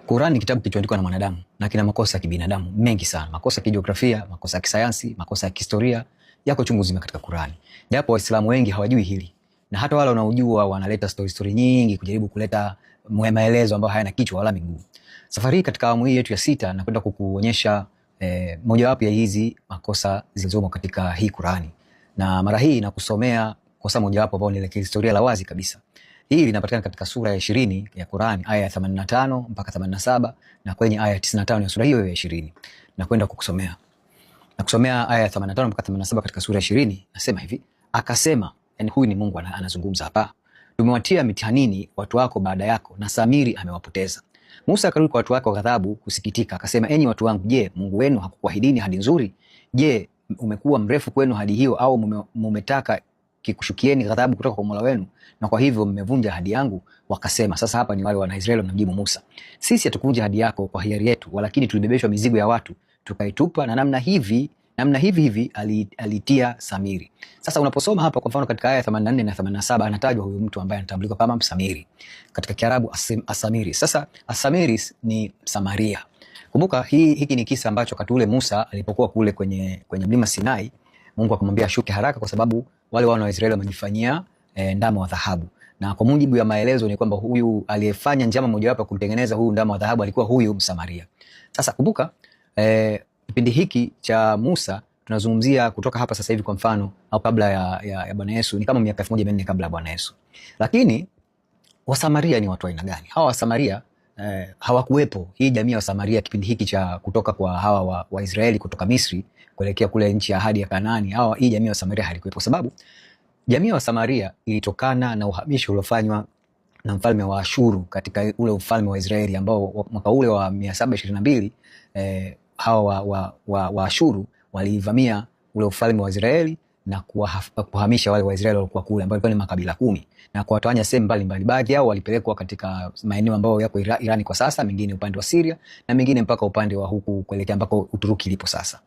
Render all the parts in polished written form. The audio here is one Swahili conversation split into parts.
Qur'an ni kitabu kilichoandikwa na mwanadamu na kina makosa ya kibinadamu mengi sana. Makosa ya kijiografia, makosa ya kisayansi, makosa ya kihistoria yako chungu zima katika Qur'an. Japo Waislamu wengi hawajui hili. Na hata wale wanaojua wanaleta story nyingi kujaribu kuleta maelezo ambayo hayana kichwa wala miguu. Safari hii katika awamu hii yetu ya 6 nakwenda kukuonyesha mojawapo ya hizi makosa zilizomo katika hii Qur'ani. Na mara hii nakusomea kosa mojawapo ambalo ni la kihistoria la wazi kabisa. Hii linapatikana katika sura ya 20 ya Qur'ani, aya ya 85 mpaka 87 na kwenye aya ya 95 ya sura hiyo ya 20. Nakwenda kukusomea. Nakusomea aya ya 85 mpaka 87 katika sura ya 20, nasema hivi: akasema, yani huyu ni Mungu anazungumza hapa, tumewatia mitihanini watu wako baada yako na Samiri amewapoteza. Musa akarudi kwa watu wake kwa ghadhabu kusikitika, akasema, enyi watu wangu, je, Mungu wenu hakukuahidini hadi nzuri? Je, umekuwa mrefu kwenu hadi hiyo, au mumetaka kikushukieni ghadhabu kutoka kwa Mola wenu, na kwa hivyo mmevunja ahadi yangu? Wakasema, sasa hapa ni wale wana Israeli wanamjibu Musa, sisi hatukuvunja ahadi yako kwa hiari yetu, walakini tulibebeshwa mizigo ya watu tukaitupa, na namna hivi alitia Samiri. Sasa unaposoma hapa kwa mfano katika aya 84 na 87 anatajwa huyu mtu ambaye anatambulika kama Samiri, katika Kiarabu Asamiri. Sasa Asamiri ni Samaria. Kumbuka hiki ni kisa ambacho wakati ule Musa alipokuwa kule kwenye mlima Sinai, Mungu akamwambia ashuke haraka kwa sababu wale wana wa Israeli wamejifanyia ndama wa dhahabu. Na kwa mujibu ya maelezo ni kwamba huyu aliyefanya njama mojawapo ya kumtengeneza huyu ndama wa dhahabu alikuwa huyu Msamaria. Sasa kumbuka kipindi hiki cha Musa tunazungumzia kutoka hapa sasa hivi kwa mfano au kabla ya Bwana Yesu ni kama miaka 1400 kabla ya Bwana Yesu. Lakini Wasamaria ni watu aina gani? Hawa Wasamaria hawakuwepo. Hii jamii ya Wasamaria kipindi hiki cha kutoka kwa hawa wa Israeli kutoka Misri kuelekea kule nchi ya ahadi ya Kanaani, hii jamii ya Wasamaria halikuwepo, kwa sababu jamii ya Wasamaria ilitokana na uhamisho uliofanywa na mfalme wa Ashuru katika ule ufalme wa Israeli ambao mwaka ule wa 722 hawa wa Ashuru walivamia ule ufalme wa Israeli na kuhamisha wale wa Israeli walikuwa kule ambao ni makabila 10 na kuwatawanya sehemu mbalimbali. Baadhi yao walipelekwa katika maeneo ambayo yako Irani kwa sasa, mengine upande wa Syria na mengine mpaka upande wa huku kuelekea ambako Uturuki ilipo sasa.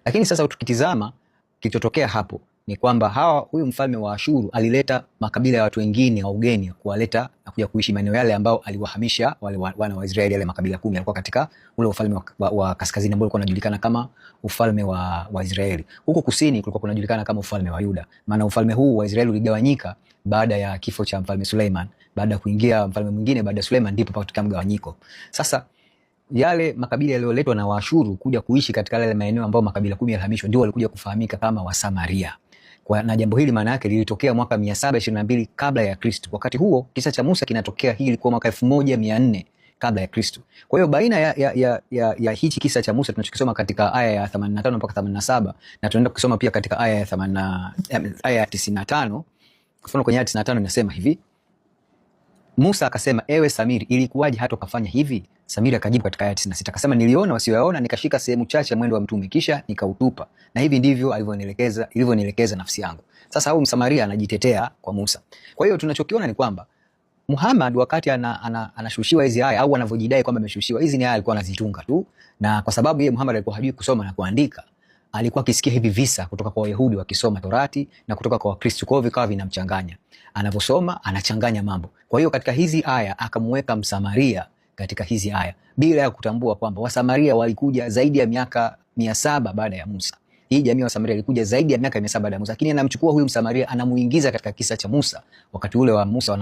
Lakini sasa tukitizama kilichotokea hapo ni kwamba huyu mfalme wa Ashuru alileta makabila ya watu wengine wa ugeni kuwaleta na kuja kuishi maeneo yale ambao aliwahamisha wale wana wa Israeli. Yale makabila 10 yalikuwa katika ule ufalme wa kaskazini ambao ulikuwa unajulikana kama ufalme wa Israeli. Huko kusini kulikuwa kunajulikana kama ufalme wa Yuda. Maana ufalme huu wa Israeli uligawanyika baada ya kifo cha mfalme Suleiman. Baada ya kuingia mfalme mwingine baada ya Suleiman ndipo pakatokea mgawanyiko. Sasa yale makabila yaliyoletwa na Waashuru kuja kuishi katika yale maeneo ambayo makabila 10 yalihamishwa ndio walikuja kufahamika kama Wasamaria. Na jambo hili maana yake lilitokea mwaka 722 kabla ya Kristo. Wakati huo kisa cha Musa kinatokea, hii ilikuwa mwaka 1400 kabla ya Kristo. Kwa hiyo baina ya hichi kisa cha Musa tunachokisoma katika aya ya 85 mpaka 87 na tunaenda kusoma pia katika aya ya 95. Kwa mfano kwenye aya 95 inasema hivi: Musa akasema, ewe Samiri, ilikuwaje hata ukafanya hivi? Samiri akajibu katika aya 96 akasema, niliona wasioyaona, nikashika sehemu chache ya mwendo wa mtume kisha nikautupa, na hivi ndivyo ilivyonielekeza nafsi yangu. Sasa huyu Msamaria anajitetea kwa Musa. Kwa hiyo tunachokiona ni kwamba Muhammad wakati anashushiwa hizi aya au anavyojidai kwamba ameshushiwa hizi ni aya alikuwa anazitunga tu, na kwa sababu yeye Muhammad alikuwa hajui kusoma na kuandika, alikuwa akisikia hivi visa kutoka kwa Wayahudi wakisoma Torati na kutoka kwa Wakristo, kwa hivyo vikawa vinamchanganya. Anavyosoma anachanganya mambo. Kwa hiyo katika hizi aya akamweka Msamaria katika hizi aya bila ya kutambua kwamba Wasamaria walikuja zaidi ya miaka 700 baada ya Musa. Hii jamii ya Wasamaria ilikuja zaidi ya miaka 700 baada ya Musa, lakini anamchukua huyu Msamaria anamuingiza katika kisa cha Musa, wakati ule wa Musa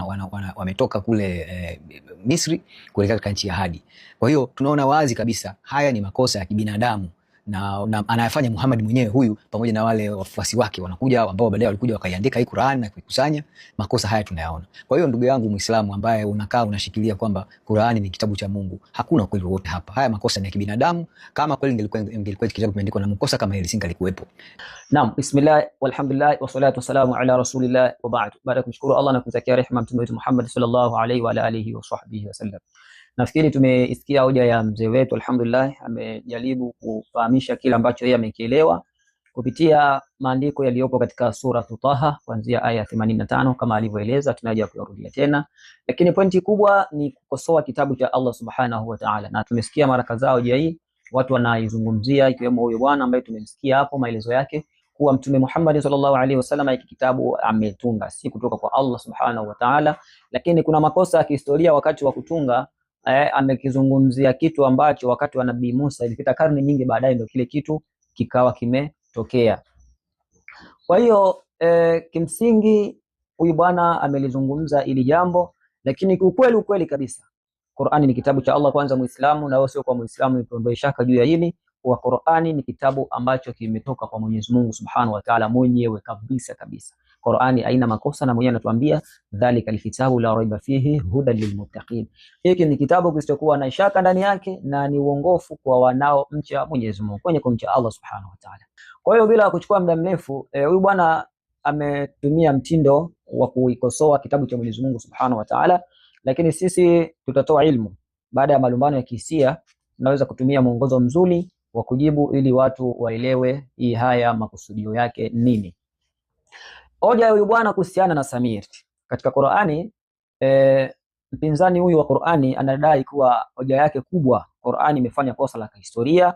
wametoka kule Misri kuelekea katika nchi ya ahadi. Kwa hiyo tunaona wazi kabisa haya ni makosa ya kibinadamu na anayafanya Muhammad mwenyewe huyu pamoja na wale wafuasi wake wanakuja ambao baadaye walikuja wakaiandika hii Qur'an na kuikusanya. Makosa haya tunayaona. Kwa hiyo ndugu yangu Muislamu ambaye unakaa unashikilia kwamba Qur'an ni kitabu cha Mungu, hakuna kweli wote hapa. Haya makosa ni ya kibinadamu. Kama kweli ingelikuwa kitabu kimeandikwa na makosa kama hili singalikuwepo. Naam, bismillah walhamdulillah wassalatu wassalamu ala rasulillah wa ba'd. Baada ya kumshukuru Allah na kumtakia rehema mtume wetu Muhammad sallallahu alaihi wa alihi wa sahbihi wasallam. Nafikiri tumeisikia hoja ya mzee wetu, alhamdulillah amejaribu kufahamisha kila ambacho yeye amekielewa kupitia maandiko yaliyopo katika sura Taha kuanzia aya 85 kama alivyoeleza, tunaja kurudia tena. Lakini pointi kubwa ni kukosoa kitabu cha Allah subhanahu wa ta'ala, na tumesikia mara kadhaa hoja hii watu wanaizungumzia, ikiwemo huyo bwana ambaye tumemsikia hapo maelezo yake kuwa Mtume Muhammad sallallahu alaihi wasallam hiki kitabu ametunga si kutoka kwa Allah subhanahu wa ta'ala, lakini kuna makosa ya kihistoria wakati wa kutunga amekizungumzia kitu ambacho wakati wa Nabii Musa ilipita karne nyingi baadaye ndio kile kitu kikawa kimetokea. Kwa hiyo kimsingi huyu bwana amelizungumza ili jambo, lakini ukweli kabisa Qur'ani ni kitabu cha Allah. Kwanza Muislamu na wewe sio kwa Muislamu nipombe shaka juu ya hili, kwa Qur'ani ni kitabu ambacho kimetoka kwa Mwenyezi Mungu Subhanahu wa Ta'ala mwenyewe kabisa. Qur'ani haina makosa na mwenyewe anatuambia dhalika alkitabu la raiba fihi hudan lilmuttaqin. Hiki ni kitabu kisichokuwa na shaka ndani yake na ni uongofu kwa wanao mcha Mwenyezi Mungu, kwenye kumcha Allah Subhanahu wa Ta'ala. Kwa hiyo bila kuchukua muda mrefu, huyu bwana ametumia mtindo wa kuikosoa kitabu cha Mwenyezi Mungu Subhanahu wa Ta'ala, lakini sisi tutatoa ilmu baada ya malumbano ya kihisia. Tunaweza kutumia mwongozo mzuri wa kujibu ili watu waelewe hii haya makusudio yake nini. Hoja ya huyu bwana kuhusiana na Samir katika Qur'ani, mpinzani huyu wa Qur'ani anadai kuwa hoja yake kubwa, Qur'ani imefanya kosa la kihistoria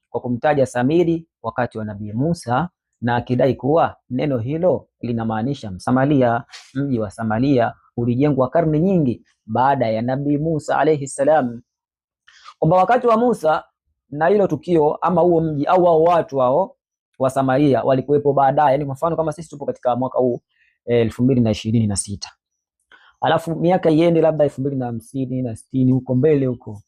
kwa kumtaja Samiri wakati wa Nabii Musa, na akidai kuwa neno hilo linamaanisha Msamaria. Mji wa Samaria ulijengwa karne nyingi baada ya Nabii Musa alayhi salam, kwamba wakati wa Musa na hilo tukio ama huo mji au wao watu hao wa Samaria walikuwepo baadaye. Yani mfano kama sisi tupo katika mwaka huu 2026, alafu miaka iende labda 2050 na 60 huko mbele huko,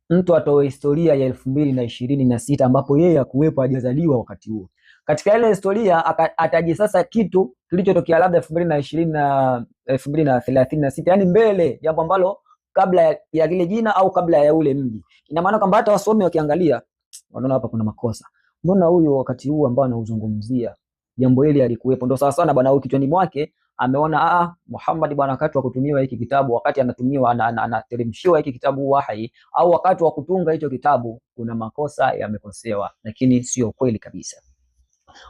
mtu atoe historia ya 2026 ambapo yeye hakuwepo, hajazaliwa wakati huo. Katika ile historia ataje sasa kitu kilichotokea labda 2020 na 2036, yani mbele, jambo ambalo kabla ya lile jina au kabla ya ule mji. Ina maana kwamba hata wasomi wakiangalia wanaona hapa kuna makosa. Mbona huyo wakati huu ambao anauzungumzia jambo hili alikuwepo? Ndio sawa sana bwana huyu kichwani mwake ameona Muhammad bwana wakati wa kutumiwa hiki kitabu, wakati anatumiwa anateremshiwa hiki kitabu wahi, au wakati wa kutunga hicho kitabu kuna makosa yamekosewa, lakini sio kweli kabisa.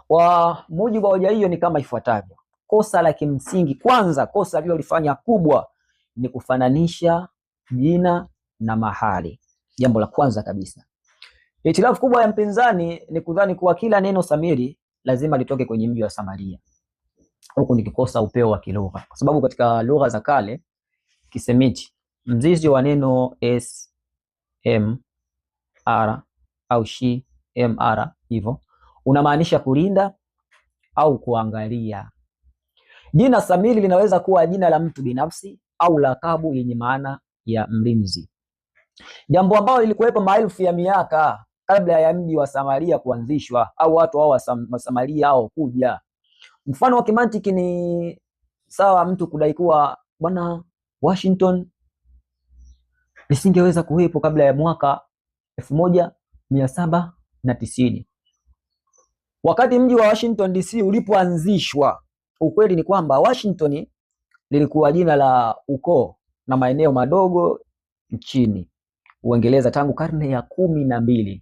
Kwa mujibu wa hoja hiyo ni kama ifuatavyo. Kosa la kimsingi, kwanza kosa alilofanya kubwa ni kufananisha jina na mahali. Jambo la kwanza kabisa. Hitilafu kubwa ya mpinzani ni kudhani kuwa kila neno Samiri lazima litoke kwenye mji wa Samaria. Huku ni kikosa upeo wa kilugha, kwa sababu katika lugha za kale Kisemiti mzizi wa neno SMR au SHMR hivyo unamaanisha kulinda au kuangalia. Jina Samiri linaweza kuwa jina la mtu binafsi au lakabu yenye maana ya mlinzi, jambo ambalo lilikuwepo maelfu ya miaka kabla ya mji wa Samaria kuanzishwa au watu hao wa Samaria hao kuja. Mfano wa kimantiki ni sawa mtu kudai kuwa bwana Washington lisingeweza kuwepo kabla ya mwaka 1790. Wakati mji wa Washington DC ulipoanzishwa, ukweli ni kwamba Washington lilikuwa jina la ukoo na maeneo madogo nchini Uingereza tangu karne ya 12.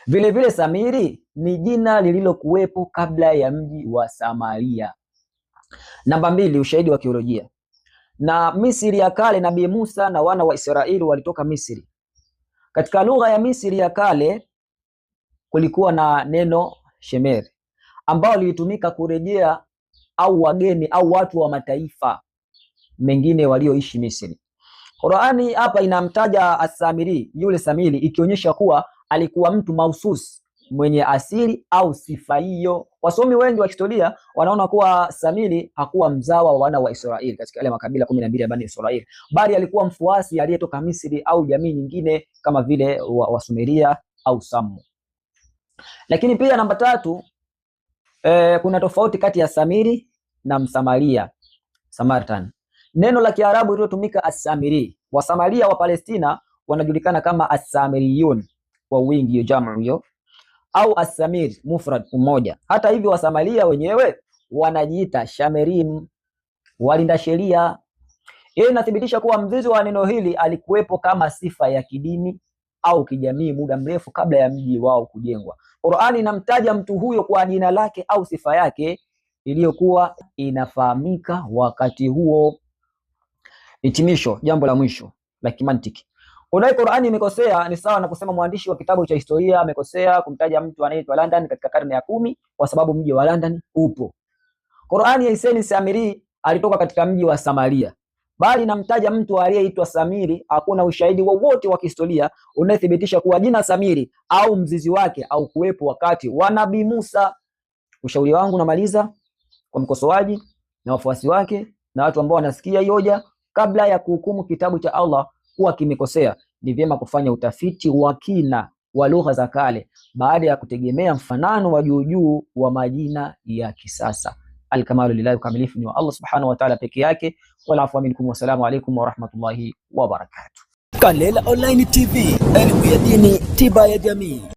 Vile vile Samiri ni jina lililokuwepo kabla ya mji wa Samaria. Namba 2, ushahidi wa kiolojia. Na Misri ya kale, Nabii Musa na wana wa Israeli walitoka Misri. Katika lugha ya Misri ya kale kulikuwa na neno Shemer ambao lilitumika kurejea au wageni au watu wa mataifa mengine walioishi Misri. Qur'ani hapa inamtaja As-Samiri, yule Samiri, ikionyesha kuwa alikuwa mtu mahususi mwenye asili au sifa hiyo. Wasomi wengi wa historia wanaona kuwa Samiri hakuwa mzawa wa wana wa Israeli katika yale makabila 12 ya Bani Israeli, bali alikuwa mfuasi aliyetoka Misri au jamii nyingine kama vile Wasumeria au Samu. Lakini pia namba 3, kuna tofauti kati ya Samiri na Msamaria, Samaritan. Neno la Kiarabu lililotumika As-Samiri, Wasamaria wa Palestina wanajulikana kama As-Samiriyun kwa wingi, hiyo jamu hiyo, au As-Samir mufrad mmoja. Hata hivyo Wasamaria wenyewe wanajiita Shamerim, walinda sheria. Hii inathibitisha kuwa mzizi wa neno hili alikuwepo kama sifa ya kidini au kijamii muda mrefu kabla ya mji wao kujengwa. Qur'ani inamtaja mtu huyo kwa jina lake au sifa yake iliyokuwa inafahamika wakati huo. Hitimisho, jambo la mwisho la kimantiki. Unai Qur'ani imekosea ni sawa na kusema mwandishi wa kitabu cha historia amekosea kumtaja mtu anaitwa London katika karne ya 10 kwa sababu mji wa London upo. Qur'ani haisemi Samiri alitoka katika mji wa Samaria, bali namtaja mtu aliyeitwa Samiri. Hakuna ushahidi wowote wa kihistoria unayethibitisha kuwa jina Samiri au mzizi wake au kuwepo wakati wa Nabii Musa. Ushauri wangu namaliza kwa mkosoaji na wafuasi wake na watu ambao wanasikia hiyo hoja, kabla ya kuhukumu kitabu cha Allah kuwa kimekosea, ni vyema kufanya utafiti wa kina wa lugha za kale baada ya kutegemea mfanano wa juu wa majina ya kisasa. Alkamalu lillahi, ukamilifu ni wa Allah subhanahu wa ta'ala peke yake. Wala afwa minkum, wassalamu alaykum wa rahmatullahi wa barakatuh. Kalela Online TV, elimu ya dini, tiba ya jamii.